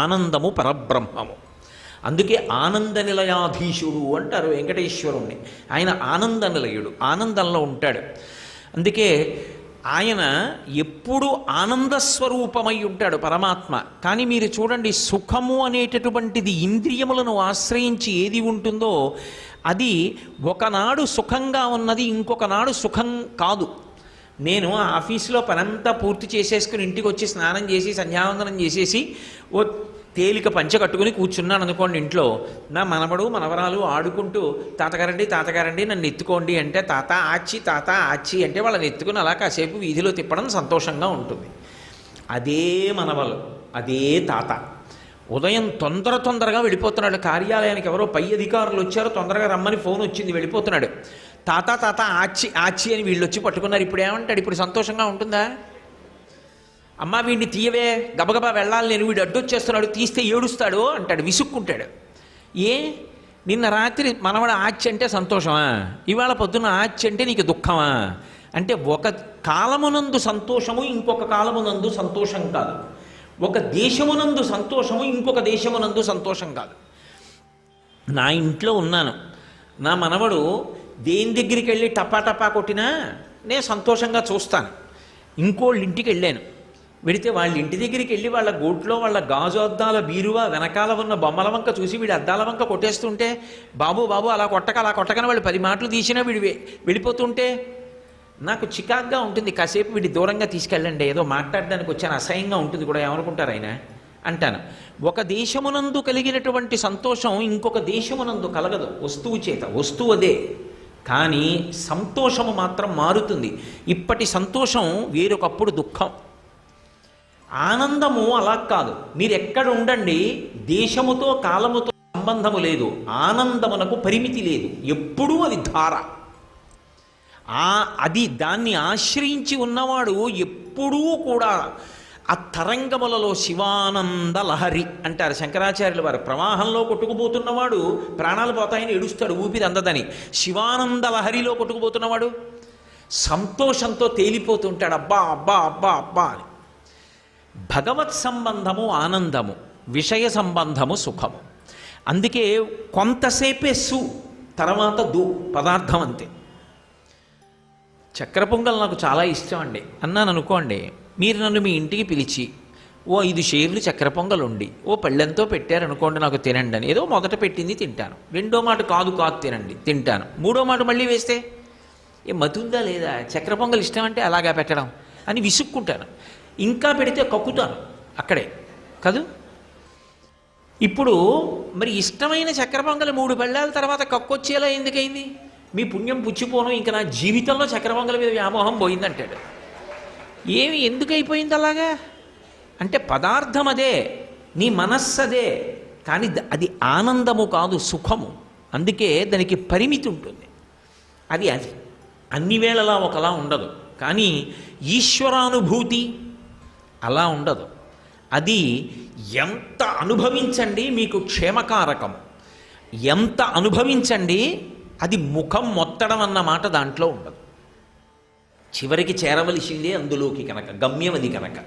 ఆనందము పరబ్రహ్మము. అందుకే ఆనంద నిలయాధీశుడు అంటారు వెంకటేశ్వరుణ్ణి. ఆయన ఆనంద నిలయుడు, ఆనందంలో ఉంటాడు. అందుకే ఆయన ఎప్పుడు ఆనంద స్వరూపమై ఉంటాడు పరమాత్మ. కానీ మీరు చూడండి, సుఖము అనేటటువంటిది ఇంద్రియములను ఆశ్రయించి ఏది ఉంటుందో అది ఒకనాడు సుఖంగా ఉన్నది, ఇంకొక నాడు సుఖం కాదు. నేను ఆఫీసులో పనంతా పూర్తి చేసేసుకుని ఇంటికి వచ్చి స్నానం చేసి సంధ్యావందనం చేసేసి ఓ తేలిక పంచె కట్టుకుని కూర్చున్నాను అనుకోండి. ఇంట్లో నా మనవడు మనవరాలు ఆడుకుంటూ తాతగారండి తాతగారండి నన్ను ఎత్తుకోండి అంటే తాత ఆచి అంటే వాళ్ళని ఎత్తుకుని అలా కాసేపు వీధిలో తిప్పడం సంతోషంగా ఉంటుంది. అదే మనవలు, అదే తాత ఉదయం తొందరగా వెళ్ళిపోతున్నాడు కార్యాలయానికి. ఎవరో పై అధికారులు వచ్చారు, తొందరగా రమ్మని ఫోన్ వచ్చింది, వెళ్ళిపోతున్నాడు. తాత ఆచి అని వీళ్ళు వచ్చి పట్టుకున్నారు. ఇప్పుడు ఏమంటాడు? ఇప్పుడు సంతోషంగా ఉంటుందా? అమ్మ వీడిని తీయవే, గబగబా వెళ్ళాలి, నేను వీడు అడ్డొచ్చేస్తున్నాడు, తీస్తే ఏడుస్తాడు అంటాడు, విసుక్కుంటాడు. ఏ నిన్న రాత్రి మనవడు ఆచి అంటే సంతోషమా, ఇవాళ పొద్దున్న ఆచి అంటే నీకు దుఃఖమా? అంటే ఒక కాలమునందు సంతోషము ఇంకొక కాలమునందు సంతోషం కాదు. ఒక దేశమునందు సంతోషము ఇంకొక దేశమునందు సంతోషం కాదు. నా ఇంట్లో ఉన్నాను, నా మనవడు దేని దగ్గరికి వెళ్ళి టపా కొట్టినా నేను సంతోషంగా చూస్తాను. ఇంకోళ్ళ ఇంటికి వెళ్ళాను, వెడితే వాళ్ళ ఇంటి దగ్గరికి వెళ్ళి వాళ్ళ గోట్లో వాళ్ళ గాజు అద్దాల బీరువా వెనకాల ఉన్న బొమ్మల వంక చూసి వీడు అద్దాల వంక కొట్టేస్తుంటే బాబు అలా కొట్టకని వాళ్ళు 10 మాటలు తీసినా వీడు వెళ్ళిపోతుంటే నాకు చికాగ్గా ఉంటుంది. కాసేపు వీడి దూరంగా తీసుకెళ్ళండి, ఏదో మాట్లాడడానికి వచ్చాను, అసహ్యంగా ఉంటుంది కూడా, ఏమనుకుంటారు ఆయన అంటాను. ఒక దేశమునందు కలిగినటువంటి సంతోషం ఇంకొక దేశమునందు కలగదు వస్తువు చేత. వస్తువు అదే, కానీ సంతోషము మాత్రం మారుతుంది. ఇప్పటి సంతోషం వేరొకప్పుడు దుఃఖం. ఆనందము అలా కాదు. మీరు ఎక్కడ ఉండండి, దేశముతో కాలముతో సంబంధము లేదు. ఆనందమునకు పరిమితి లేదు, ఎప్పుడూ అది ధార. అది దాన్ని ఆశ్రయించి ఉన్నవాడు ఎప్పుడూ కూడా ఆ తరంగములలో శివానంద లహరి అంటారు శంకరాచార్యుల వారు. ప్రవాహంలో కొట్టుకుపోతున్నవాడు ప్రాణాలు పోతాయని ఏడుస్తాడు, ఊపిరి అందదని. శివానంద లహరిలో కొట్టుకుపోతున్నవాడు సంతోషంతో తేలిపోతుంటాడు, అబ్బా అని. భగవత్ సంబంధము ఆనందము, విషయ సంబంధము సుఖము. అందుకే కొంతసేపే తర్వాత పదార్థం అంతే. చక్కెర పొంగల్ నాకు చాలా ఇష్టం అండి అన్నాను అనుకోండి, మీరు నన్ను మీ ఇంటికి పిలిచి ఓ 5 షేర్లు చక్కెర పొంగల్ ఉండి ఓ పళ్ళెంతో పెట్టారనుకోండి, నాకు తినండి అని. ఏదో మొదట పెట్టింది తింటాను, రెండో మాట కాదు తింటాను, మూడో మాట మళ్ళీ వేస్తే మతుందా లేదా, చక్కెర పొంగల్ ఇష్టం అంటే అలాగా పెట్టడం అని విసుక్కుంటాను. ఇంకా పెడితే కక్కుతాను అక్కడే కాదు. ఇప్పుడు మరి ఇష్టమైన చక్కెర పొంగల్ 3 పళ్ళాల తర్వాత కక్కొచ్చేలా ఎందుకైంది? మీ పుణ్యం పుచ్చిపోను, ఇంకా నా జీవితంలో చక్కెర పొంగల్ మీద వ్యామోహం పోయిందంటాడు. ఎందుకు అయిపోయింది అలాగా? అంటే పదార్థం అదే, నీ మనస్సు అదే, కానీ అది ఆనందము కాదు, సుఖము. అందుకే దానికి పరిమితి ఉంటుంది. అది అన్ని వేళలా ఒకలా ఉండదు. కానీ ఈశ్వరానుభూతి అలా ఉండదు. అది ఎంత అనుభవించండి మీకు క్షేమకారకం, ఎంత అనుభవించండి అది ముఖం మొత్తడం అన్న మాట దాంట్లో ఉండదు. చివరికి చేరవలసిందే అందులోకి కనుక, గమ్యం అది కనుక.